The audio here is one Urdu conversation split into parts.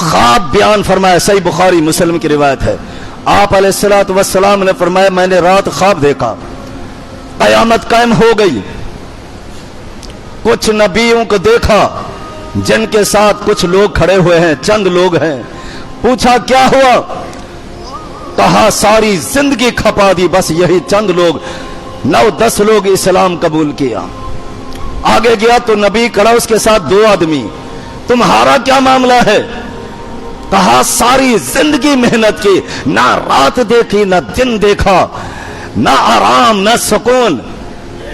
خواب بیان فرمایا، صحیح بخاری مسلم کی روایت ہے۔ آپ علیہ الصلوۃ والسلام نے فرمایا میں نے رات خواب دیکھا، قیامت قائم ہو گئی، کچھ نبیوں کو دیکھا جن کے ساتھ کچھ لوگ کھڑے ہوئے ہیں، چند لوگ ہیں۔ پوچھا کیا ہوا؟ کہا ساری زندگی کھپا دی، بس یہی چند لوگ، 9-10 لوگ اسلام قبول کیا۔ آگے گیا تو نبی کھڑا، اس کے ساتھ 2 آدمی، تمہارا کیا معاملہ ہے؟ کہا ساری زندگی محنت کی، نہ رات دیکھی نہ دن دیکھا، نہ آرام نہ سکون،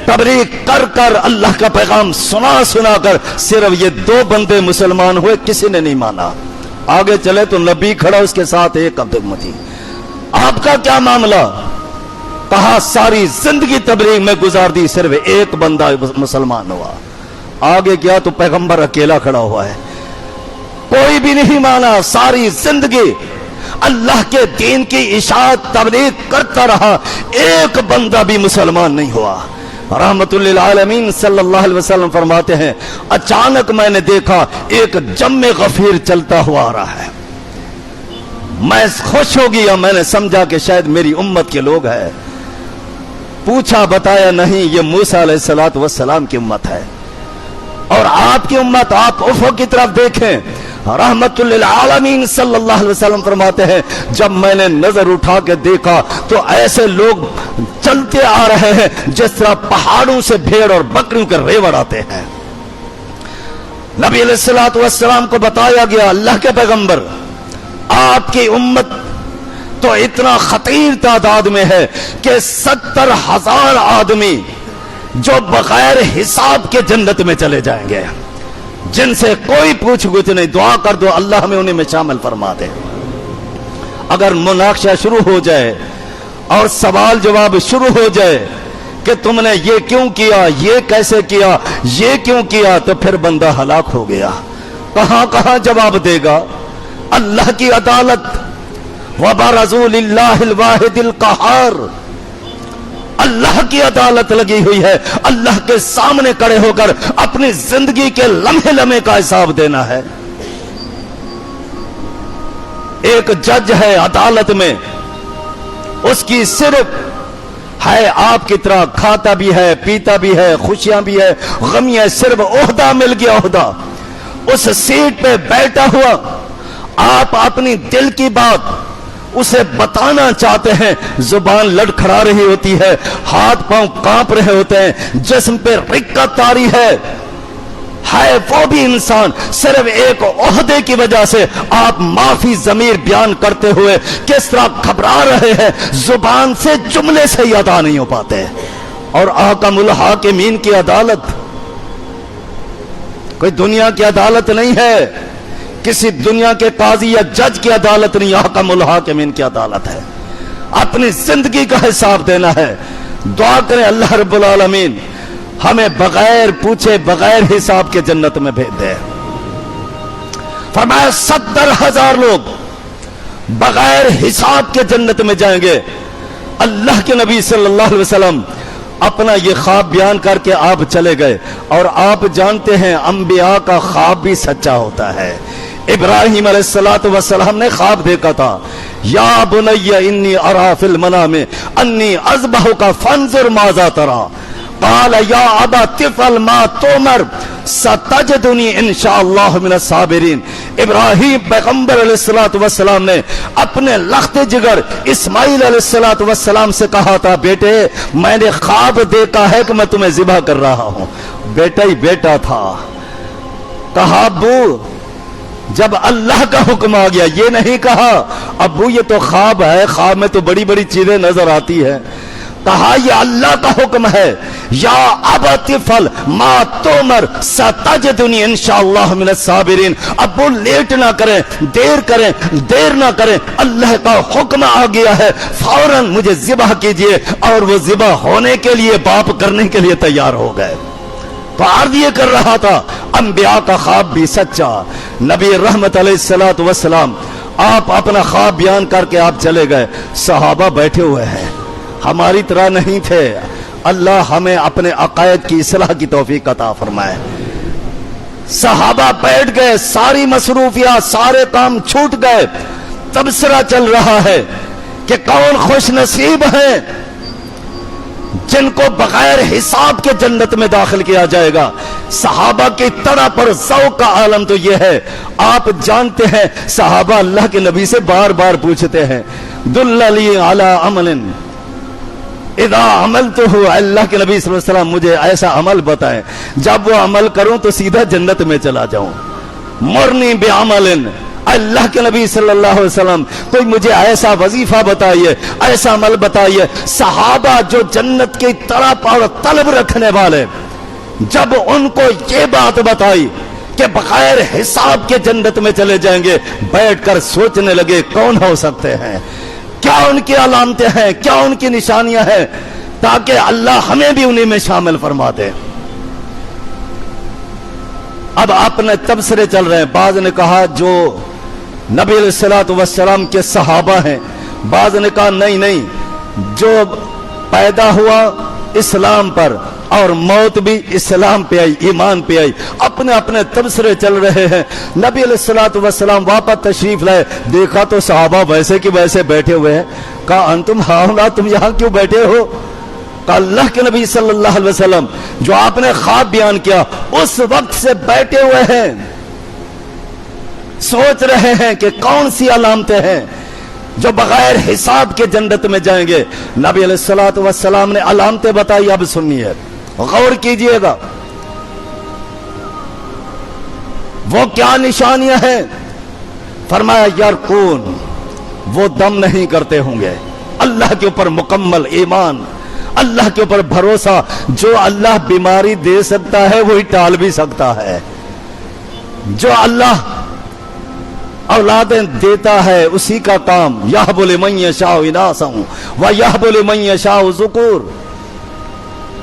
تبلیغ کر کر اللہ کا پیغام سنا کر صرف یہ 2 بندے مسلمان ہوئے، کسی نے نہیں مانا۔ آگے چلے تو نبی کھڑا، اس کے ساتھ 1 عبد امتی، آپ کا کیا معاملہ؟ کہا ساری زندگی تبلیغ میں گزار دی، صرف 1 بندہ مسلمان ہوا۔ آگے کیا تو پیغمبر اکیلا کھڑا ہوا ہے، کوئی بھی نہیں مانا، ساری زندگی اللہ کے دین کی اشاعت تبلیغ کرتا رہا، 1 بندہ بھی مسلمان نہیں ہوا۔ رحمت للعالمین صلی اللہ علیہ وسلم فرماتے ہیں اچانک میں نے دیکھا ایک جم غفیر چلتا ہوا آ رہا ہے، میں خوش ہو گیا، میں نے سمجھا کہ شاید میری امت کے لوگ ہیں۔ پوچھا، بتایا نہیں یہ موسیٰ علیہ السلام کی امت ہے، اور آپ کی امت، آپ افق کی طرف دیکھیں، رحمت للعالمین صلی اللہ علیہ وسلم فرماتے ہیں جب میں نے نظر اٹھا کے دیکھا تو ایسے لوگ چلتے آ رہے ہیں جس طرح پہاڑوں سے بھیڑ اور بکریوں کے ریوڑ آتے ہیں۔ نبی علیہ السلام کو بتایا گیا اللہ کے پیغمبر آپ کی امت تو اتنا خطیر تعداد میں ہے کہ 70,000 آدمی جو بغیر حساب کے جنت میں چلے جائیں گے، جن سے کوئی پوچھ گچھ نہیں۔ دعا کر دو اللہ ہمیں انہیں میں شامل فرما دے۔ اگر مناقشہ شروع ہو جائے اور سوال جواب شروع ہو جائے کہ تم نے یہ کیوں کیا، یہ کیسے کیا، یہ کیوں کیا، تو پھر بندہ ہلاک ہو گیا۔ کہاں جواب دے گا؟ اللہ کی عدالت، وَبَرَزُوا لِلَّهِ الْوَاحِدِ الْقَهَّارِ، اللہ کی عدالت لگی ہوئی ہے، اللہ کے سامنے کھڑے ہو کر اپنی زندگی کے لمحے لمحے کا حساب دینا ہے۔ ایک جج ہے عدالت میں، اس کی صرف ہے آپ کی طرح کھاتا بھی ہے، پیتا بھی ہے، خوشیاں بھی ہے، غمیاں، صرف عہدہ مل گیا، عہدہ۔ اس سیٹ پہ بیٹھا ہوا آپ اپنی دل کی بات اسے بتانا چاہتے ہیں، زبان لڑکھڑا رہی ہوتی ہے، ہاتھ پاؤں کانپ رہے ہوتے ہیں، جسم پہ رکت طاری ہے وہ بھی انسان، صرف ایک عہدے کی وجہ سے آپ معافی ضمیر بیان کرتے ہوئے کس طرح گھبرا رہے ہیں، زبان سے جملے سے ہی ادا نہیں ہو پاتے۔ اور احکم الحاکمین کی عدالت کوئی دنیا کی عدالت نہیں ہے، کسی دنیا کے قاضی یا جج کی عدالت نہیں، احکم الحاکمین کی عدالت ہے، اپنی زندگی کا حساب دینا ہے۔ دعا کریں اللہ رب العالمین ہمیں بغیر پوچھے بغیر حساب کے جنت میں بھیج دے۔ فرمایا 70,000 لوگ بغیر حساب کے جنت میں جائیں گے۔ اللہ کے نبی صلی اللہ علیہ وسلم اپنا یہ خواب بیان کر کے آپ چلے گئے، اور آپ جانتے ہیں انبیاء کا خواب بھی سچا ہوتا ہے۔ ابراہیم علیہ السلام نے خواب دیکھا تھا، یا بنی انی ارا فی المنام انی اذبحک فانظر ماذا تری، قال یا ابا افعل ما تؤمر ستجدنی انشاءاللہ من الصابرین۔ ابراہیم پیغمبر علیہ السلام نے اپنے لخت جگر اسماعیل علیہ السلام سے کہا تھا، بیٹے میں نے خواب دیکھا ہے کہ میں تمہیں ذبح کر رہا ہوں۔ بیٹا ہی بیٹا تھا، کہا ابو جب اللہ کا حکم آ گیا، یہ نہیں کہا ابو یہ تو خواب ہے، خواب میں تو بڑی بڑی چیزیں نظر آتی ہیں، کہا یہ اللہ کا حکم ہے، یا ابت افعل ما تؤمر ستجدنی انشاءاللہ من الصابرین۔ ابو لیٹ نہ کریں، دیر نہ کریں، اللہ کا حکم آ گیا ہے، فوراً مجھے ذبح کیجئے۔ اور وہ ذبح ہونے کے لیے باپ کرنے کے لیے تیار ہو گئے۔ تو عرض یہ کر رہا تھا انبیاء کا خواب بھی سچا۔ نبی رحمت علیہ السلام آپ اپنا خواب بیان کر کے آپ چلے گئے، صحابہ بیٹھے ہوئے ہیں، ہماری طرح نہیں تھے۔ اللہ ہمیں اپنے عقائد کی اصلاح کی توفیق عطا فرمائے۔ صحابہ بیٹھ گئے, ساری مصروفیات, سارے کام چھوٹ گئے. تبصرہ چل رہا ہے کہ کون خوش نصیب ہیں جن کو بغیر حساب کے جنت میں داخل کیا جائے گا. صحابہ کی تڑپ اور ذوق کا عالم تو یہ ہے. آپ جانتے ہیں صحابہ اللہ کے نبی سے بار بار پوچھتے ہیں, دللی علی عمل اذا عملتہ, اللہ کے نبی صلی اللہ علیہ وسلم مجھے ایسا عمل بتائیں جب وہ عمل کروں تو سیدھا جنت میں چلا جاؤں. مرنی بعمل, اللہ کے نبی صلی اللہ علیہ وسلم کوئی مجھے ایسا وظیفہ بتائیے, ایسا عمل بتائیے. صحابہ جو جنت کی طرف اور طلب رکھنے والے, جب ان کو یہ بات بتائی کہ بغیر حساب کے جنت میں چلے جائیں گے, بیٹھ کر سوچنے لگے کون ہو سکتے ہیں, کیا ان کی علامتیں ہیں, کیا ان کی نشانیاں ہیں, تاکہ اللہ ہمیں بھی انہی میں شامل فرما دے. اب اپنے تبصرے چل رہے ہیں. بعض نے کہا جو نبی علیہ الصلوۃ والسلام کے صحابہ ہیں, بعض نے کہا نہیں, جو پیدا ہوا اسلام پر اور موت بھی اسلام پہ آئی, ایمان پہ آئی. اپنے اپنے تبصرے چل رہے ہیں. نبی علیہ الصلوۃ والسلام واپس تشریف لائے, دیکھا تو صحابہ ویسے کہ ویسے بیٹھے ہوئے ہیں. کہا انتم ہاؤنا, تم یہاں کیوں بیٹھے ہو؟ کہا اللہ کے نبی صلی اللہ علیہ وسلم جو آپ نے خواب بیان کیا اس وقت سے بیٹھے ہوئے ہیں, سوچ رہے ہیں کہ کون سی علامتیں ہیں جو بغیر حساب کے جنت میں جائیں گے. نبی علیہ الصلوۃ والسلام نے علامتیں بتائی, اب سنیے, غور کیجئے گا. وہ کیا نشانیاں ہیں؟ فرمایا یرقون, وہ دم نہیں کرتے ہوں گے. اللہ کے اوپر مکمل ایمان, اللہ کے اوپر بھروسہ. جو اللہ بیماری دے سکتا ہے وہی ٹال بھی سکتا ہے. جو اللہ اولادیں دیتا ہے اسی کا کام. یہب لمن یشاء اناثا ویہب لمن یشاء ذکور.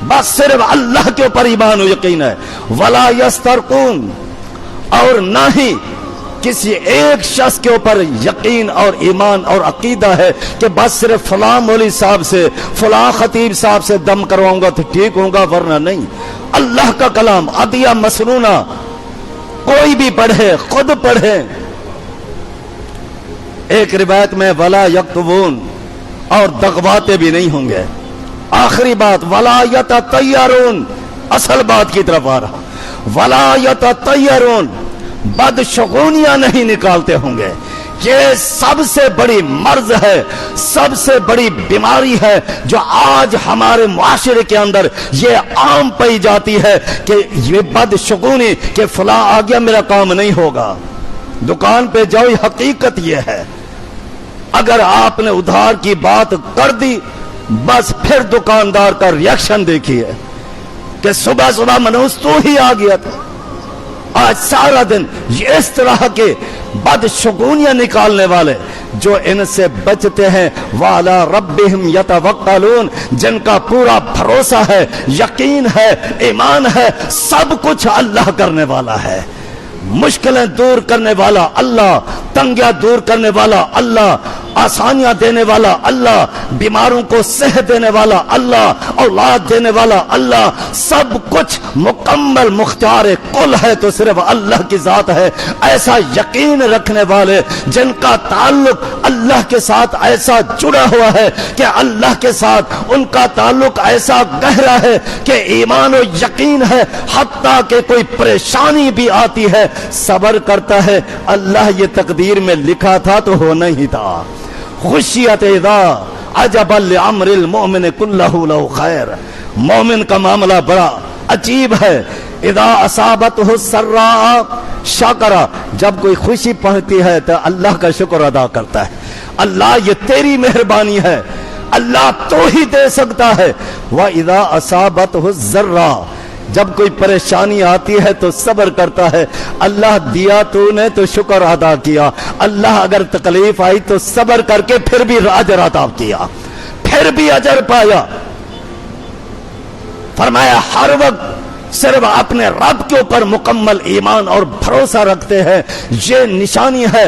بس صرف اللہ کے اوپر ایمان و یقین ہے. ولا یسترقون, اور نہ ہی کسی ایک شخص کے اوپر یقین اور ایمان اور عقیدہ ہے کہ بس صرف فلاں مولوی صاحب سے, فلاں خطیب صاحب سے دم کرواؤں گا تو ٹھیک ہوں گا, ورنہ نہیں. اللہ کا کلام عطیہ مسنونہ کوئی بھی پڑھے, خود پڑھے. ایک روایت میں ولا یکتبون, اور دغواتے بھی نہیں ہوں گے. آخری بات ولا یتطیرون, اصل بات کی طرف آ رہا. ولا یتطیرون, بدشگونیاں نہیں نکالتے ہوں گے. یہ سب سے بڑی مرض ہے, سب سے بڑی بیماری ہے جو آج ہمارے معاشرے کے اندر یہ عام پائی جاتی ہے کہ یہ بدشگونی کہ فلاں آ گیا میرا کام نہیں ہوگا. دکان پہ جاؤ, حقیقت یہ ہے اگر آپ نے ادھار کی بات کر دی بس پھر دکاندار کا ریاکشن دیکھیے کہ صبح صبح منوس تو ہی آ گیا تھا. آج سارا دن یہ اس طرح کے بدشگونیاں نکالنے والے جو ان سے بچتے ہیں, وَعَلَىٰ رَبِّهِمْ يَتَوَكَّلُونَ, جن کا پورا بھروسہ ہے, یقین ہے, ایمان ہے, سب کچھ اللہ کرنے والا ہے. مشکلیں دور کرنے والا اللہ, تنگیاں دور کرنے والا اللہ, آسانیاں دینے والا اللہ, بیماروں کو صحت دینے والا اللہ, اولاد دینے والا اللہ, سب کچھ مکمل مختار کل ہے تو صرف اللہ کی ذات ہے. ایسا یقین رکھنے والے جن کا تعلق اللہ کے ساتھ ایسا جڑا ہوا ہے کہ اللہ کے ساتھ ان کا تعلق ایسا گہرا ہے کہ ایمان و یقین ہے, حتیٰ کہ کوئی پریشانی بھی آتی ہے صبر کرتا ہے, اللہ یہ تقدیر میں لکھا تھا تو ہونا ہی تھا. خشیت اذا عجب لامر المؤمن کلہ لہ خیر, مومن کا معاملہ بڑا عجیب ہے. اذا اصابتہ السراء شکر, جب کوئی خوشی پہنچتی ہے تو اللہ کا شکر ادا کرتا ہے. اللہ یہ تیری مہربانی ہے, اللہ تو ہی دے سکتا ہے. وَإِذَا أَصَابَتْهُ الضَّرَّاء, جب کوئی پریشانی آتی ہے تو صبر کرتا ہے. اللہ دیا تو نے تو شکر ادا کیا, اللہ اگر تکلیف آئی تو صبر کر کے پھر بھی اجر عطا کیا, پھر بھی اجر پایا. فرمایا ہر وقت صرف اپنے رب کے اوپر مکمل ایمان اور بھروسہ رکھتے ہیں. یہ نشانی ہے